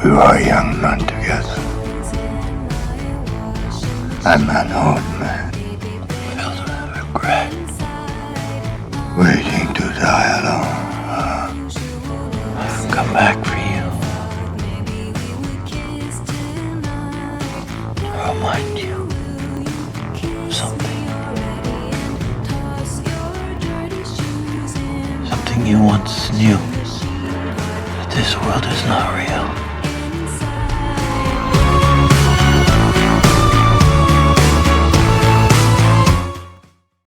We were young men together. I'm an old man, filled with regret, waiting to die alone. I'll come back for you. I'll remind you of something. Something you once knew, that this world is not real.